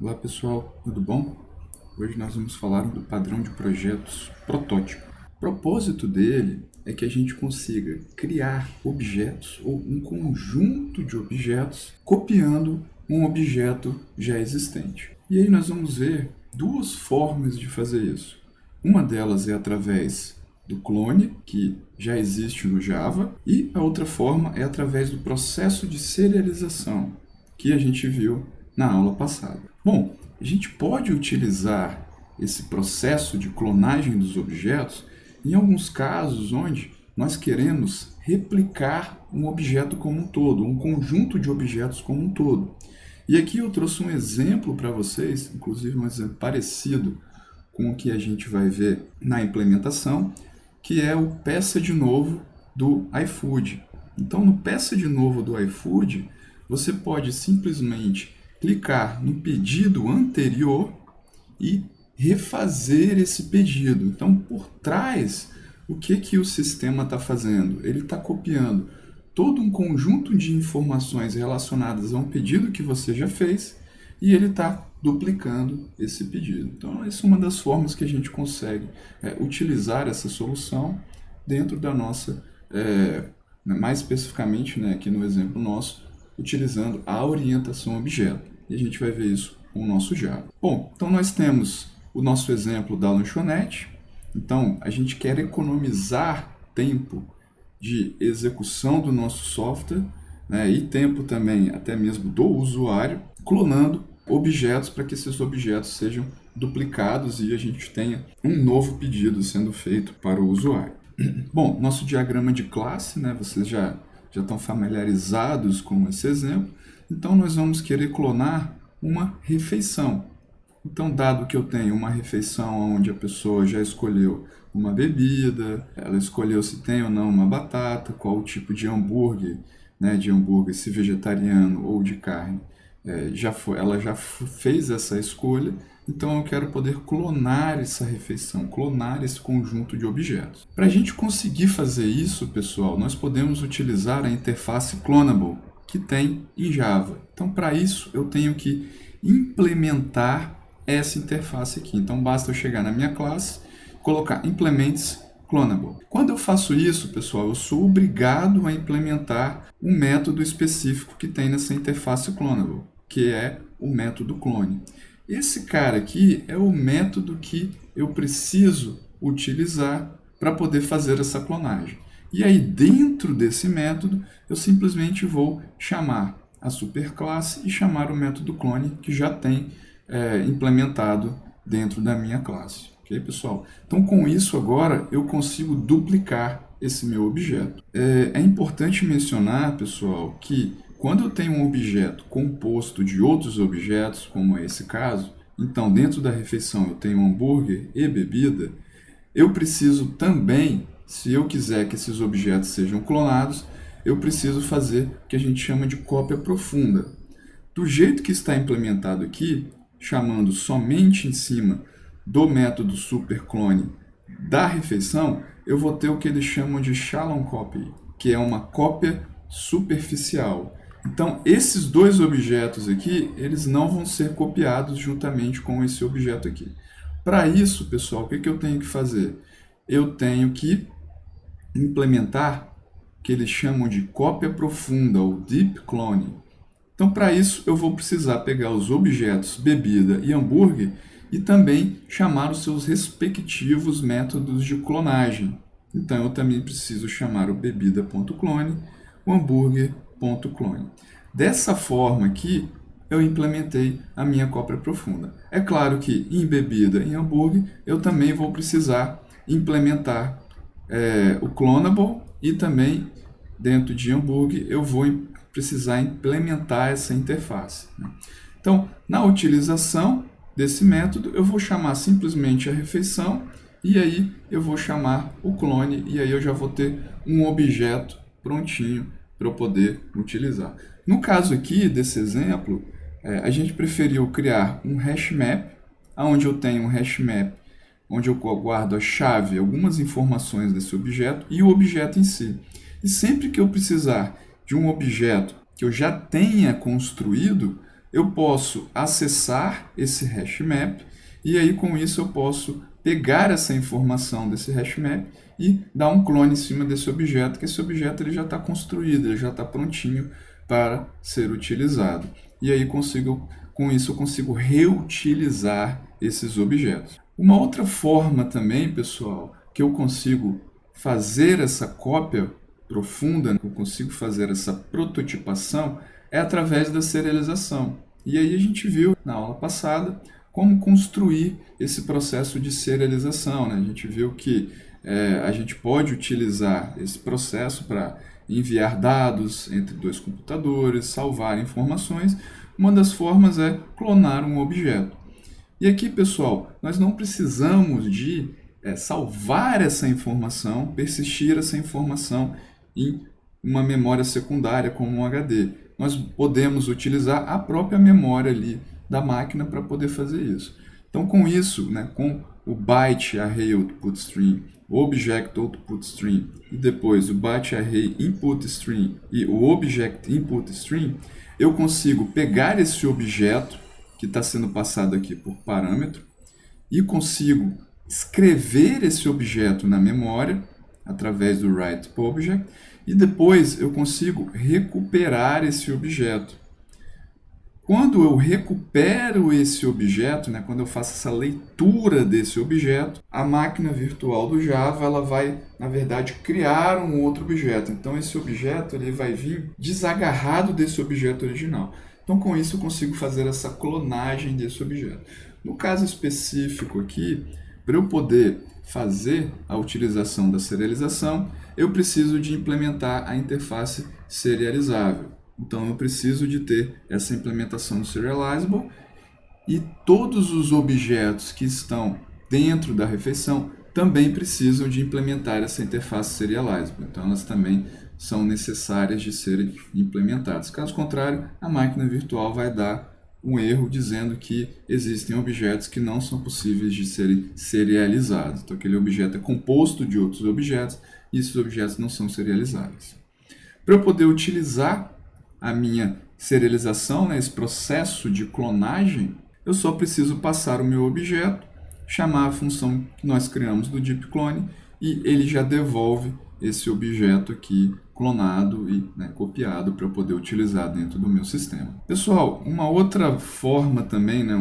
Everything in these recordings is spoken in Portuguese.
Olá pessoal, tudo bom? Hoje nós vamos falar do padrão de projetos protótipo. O propósito dele é que a gente consiga criar objetos ou um conjunto de objetos copiando um objeto já existente. E aí nós vamos ver duas formas de fazer isso. Uma delas é através do clone, que já existe no Java, e a outra forma é através do processo de serialização, que a gente viu na aula passada. Bom, a gente pode utilizar esse processo de clonagem dos objetos em alguns casos onde nós queremos replicar um objeto como um todo, um conjunto de objetos como um todo. E aqui eu trouxe um exemplo para vocês, inclusive um exemplo parecido com o que a gente vai ver na implementação, que é o peça de novo do iFood. Então, no peça de novo do iFood, você pode simplesmente clicar no pedido anterior e refazer esse pedido. Então, por trás, o que o sistema está fazendo? Ele está copiando todo um conjunto de informações relacionadas a um pedido que você já fez e ele está duplicando esse pedido. Então, essa é uma das formas que a gente consegue utilizar essa solução dentro da nossa, mais especificamente, aqui no exemplo nosso, utilizando a orientação objeto. E a gente vai ver isso com o nosso Java. Bom, então nós temos o nosso exemplo da lanchonete. Então, a gente quer economizar tempo de execução do nosso software, e tempo também até mesmo do usuário, clonando objetos para que esses objetos sejam duplicados e a gente tenha um novo pedido sendo feito para o usuário. Bom, nosso diagrama de classe, vocês já estão familiarizados com esse exemplo, então nós vamos querer clonar uma refeição. Então, dado que eu tenho uma refeição onde a pessoa já escolheu uma bebida, ela escolheu se tem ou não uma batata, qual o tipo de hambúrguer, se vegetariano ou de carne, ela já fez essa escolha, então eu quero poder clonar essa refeição, clonar esse conjunto de objetos. Para a gente conseguir fazer isso, pessoal, nós podemos utilizar a interface Clonable, que tem em Java. Então, para isso, eu tenho que implementar essa interface aqui. Então, basta eu chegar na minha classe, colocar implements Clonable. Quando eu faço isso, pessoal, eu sou obrigado a implementar um método específico que tem nessa interface Clonable, que é o método clone. Esse cara aqui é o método que eu preciso utilizar para poder fazer essa clonagem. E aí, dentro desse método, eu simplesmente vou chamar a superclasse e chamar o método clone que já tem implementado dentro da minha classe. Ok, pessoal? Então, com isso agora, eu consigo duplicar esse meu objeto. É importante mencionar, pessoal, que quando eu tenho um objeto composto de outros objetos, como é esse caso, então dentro da refeição eu tenho hambúrguer e bebida, eu preciso também, se eu quiser que esses objetos sejam clonados, eu preciso fazer o que a gente chama de cópia profunda. Do jeito que está implementado aqui, chamando somente em cima do método superclone da refeição, eu vou ter o que eles chamam de shallow copy, que é uma cópia superficial. Então, esses dois objetos aqui, eles não vão ser copiados juntamente com esse objeto aqui. Para isso, pessoal, o que eu tenho que fazer? Eu tenho que implementar o que eles chamam de cópia profunda, ou deep clone. Então, para isso, eu vou precisar pegar os objetos bebida e hambúrguer e também chamar os seus respectivos métodos de clonagem. Então, eu também preciso chamar o bebida.clone, o hambúrguer.clone. Dessa forma aqui, eu implementei a minha cópia profunda. É claro que em bebida e hambúrguer, eu também vou precisar implementar o clonable e também dentro de hambúrguer eu vou precisar implementar essa interface. Então, na utilização desse método, eu vou chamar simplesmente a refeição e aí eu vou chamar o clone e aí eu já vou ter um objeto prontinho para eu poder utilizar. No caso aqui desse exemplo, a gente preferiu criar um hash map, onde eu tenho um hash map onde eu guardo a chave, algumas informações desse objeto e o objeto em si. E sempre que eu precisar de um objeto que eu já tenha construído, eu posso acessar esse hash map e aí com isso eu posso pegar essa informação desse hash map e dar um clone em cima desse objeto, que esse objeto ele já está construído, ele já está prontinho para ser utilizado. E aí com isso eu consigo reutilizar esses objetos. Uma outra forma também, pessoal, que eu consigo fazer essa cópia profunda, que eu consigo fazer essa prototipação, é através da serialização. E aí a gente viu na aula passada como construir esse processo de serialização, né? A gente viu que a gente pode utilizar esse processo para enviar dados entre dois computadores, salvar informações. Uma das formas é clonar um objeto. E aqui, pessoal, nós não precisamos de salvar essa informação, persistir essa informação em uma memória secundária como um HD. Nós podemos utilizar a própria memória ali da máquina para poder fazer isso. Então, com isso, né, com o byte array output string, o object output string e depois o byte array input string e o object input string, eu consigo pegar esse objeto que está sendo passado aqui por parâmetro e consigo escrever esse objeto na memória através do write_object e depois eu consigo recuperar esse objeto. Quando eu recupero esse objeto, né, quando eu faço essa leitura desse objeto, a máquina virtual do Java ela vai, na verdade, criar um outro objeto. Então, esse objeto ele vai vir desagarrado desse objeto original. Então, com isso, eu consigo fazer essa clonagem desse objeto. No caso específico aqui, para eu poder fazer a utilização da serialização, eu preciso de implementar a interface serializável. Então, eu preciso de ter essa implementação do Serializable e todos os objetos que estão dentro da refeição também precisam de implementar essa interface Serializable. Então, elas também são necessárias de serem implementadas. Caso contrário, a máquina virtual vai dar um erro dizendo que existem objetos que não são possíveis de serem serializados. Então, aquele objeto é composto de outros objetos e esses objetos não são serializáveis. Para eu poder utilizar a minha serialização, né, esse processo de clonagem, eu só preciso passar o meu objeto, chamar a função que nós criamos do deep clone e ele já devolve esse objeto aqui clonado e copiado para eu poder utilizar dentro do meu sistema. Pessoal, uma outra forma também, né,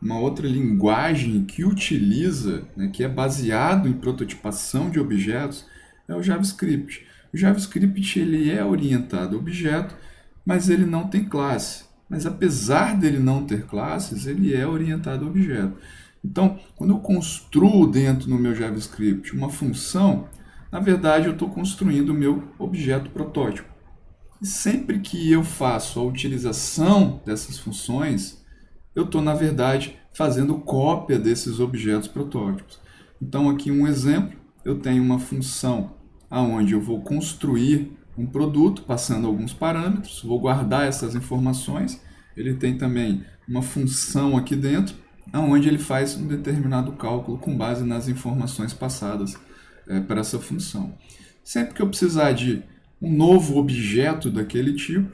uma outra linguagem que utiliza, né, que é baseado em prototipação de objetos, é o JavaScript. O JavaScript ele é orientado a objeto, mas ele não tem classe. Mas apesar dele não ter classes, ele é orientado a objeto. Então, quando eu construo dentro do meu JavaScript uma função, na verdade eu estou construindo o meu objeto protótipo. E sempre que eu faço a utilização dessas funções, eu estou, na verdade, fazendo cópia desses objetos protótipos. Então, aqui um exemplo, eu tenho uma função onde eu vou construir um produto, passando alguns parâmetros, vou guardar essas informações. Ele tem também uma função aqui dentro, onde ele faz um determinado cálculo com base nas informações passadas para essa função. Sempre que eu precisar de um novo objeto daquele tipo,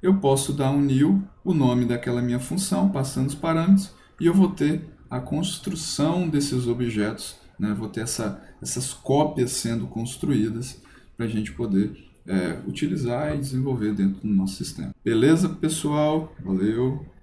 eu posso dar um new, o nome daquela minha função, passando os parâmetros, e eu vou ter a construção desses objetos, né? Vou ter essas cópias sendo construídas para a gente poder utilizar e desenvolver dentro do nosso sistema. Beleza, pessoal? Valeu!